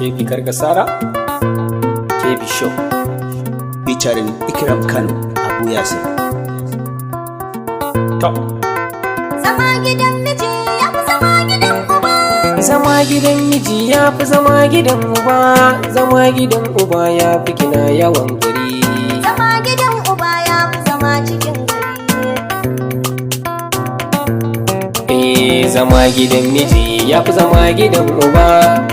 Kefi Karkasara, Kefi Show, featuring Ikram Kano, Abu Yasir. Top. Zama gidan miji ya fi zama gidan uba. Zama gidan miji ya fi zama gidan uba. Zama gidan uba ya fi kina yawan gari. Zama gidan uba ya fi zama cikin gari. Zama gidan miji ya fi zama gidan uba.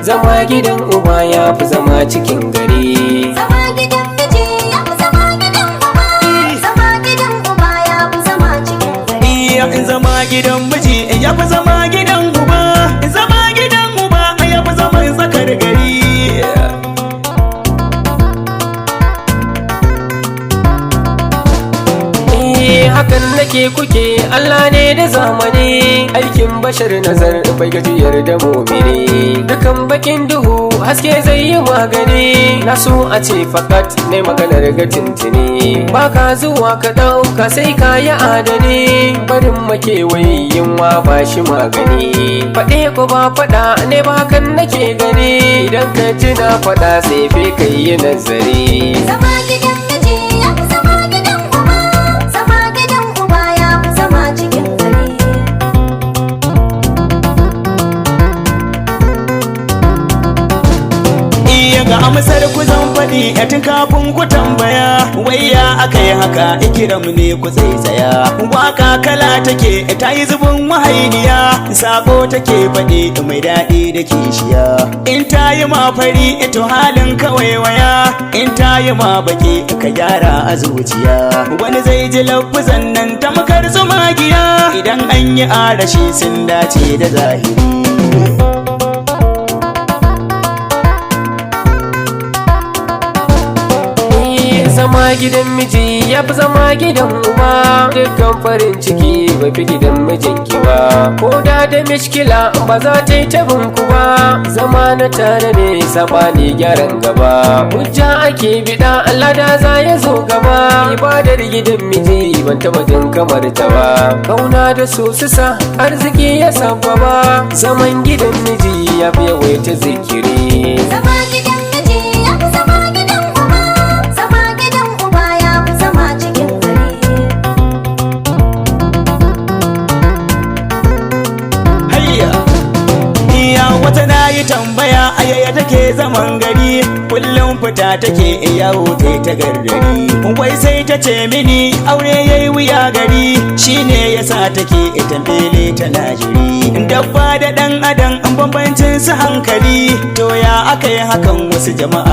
Zama gidan uba ya fi zama cikin gari. Zama gidan miji ya fi zama gidan uba. Zama gidan uba ya fi zama cikin gari. Zama gidan miji ya fi zama gidan uba. Zama gidan uba ya fi zama tsakar gari. Hakan nake kuke Allah ne da zamani, aikin bashar nazar bai gajiyar da mumini. Dukan bakin duhu haske zai yi magani, na so a ce fakat ne maganar ga tintini. Baka zuwa ka ɗauka sai ka yi adani, barin makewayi yinwa ba shi magani. Faɗe ko ba faɗa ne ba kan nake gani, idan ka ji na faɗa sai fe kai yi nazari. Zama gidan miji ya fi zama gidan uba. Zama gidan uba ya fi zama cikin gari. Ga amsar ku zan faɗi tun kafin ku tambaya, wai ya aka yi haka ikiram ne ku tsaitsaya. Waka kala take ta yi zubin mahainiya, sako take faɗi mai daɗi da kishiya. In ta yi ma fari ito halin kawai waya, in ta yi ma baki ka gyara a zuciya. Wani zai ji lafuzan nan tamkar zumagiya, idan an yi arashi sun dace da zahiri. Zama gidan miji ya fi zama gidan uba, dukkan farin ciki bai fi gidan mijinki ba. Ko da mishkila ba za ta yi tabin ku ba, zama na tare ne sabani gyaran gaba. Hujja ake bida Allah da za ya zo gaba, ibadar gidan miji ban taba jin kamar ta ba. Kauna da so su sa arziki ya sababa, zaman gidan miji ya fi yawaita zikiri. Zama gidan miji ya fi zama gidan uba. Zama gidan uba ya fi zama cikin gari. Hayya! Iya wata na yi tambaya a yaya take zaman gari, kullum fita take yawo ta gargari. Wai sai ta ce mini aure yayi wuya gari, shine yasa take tambele ta najiri. Dabba da ɗan adam bambancin su hankali, to ya aka yi hakan wasu jama'a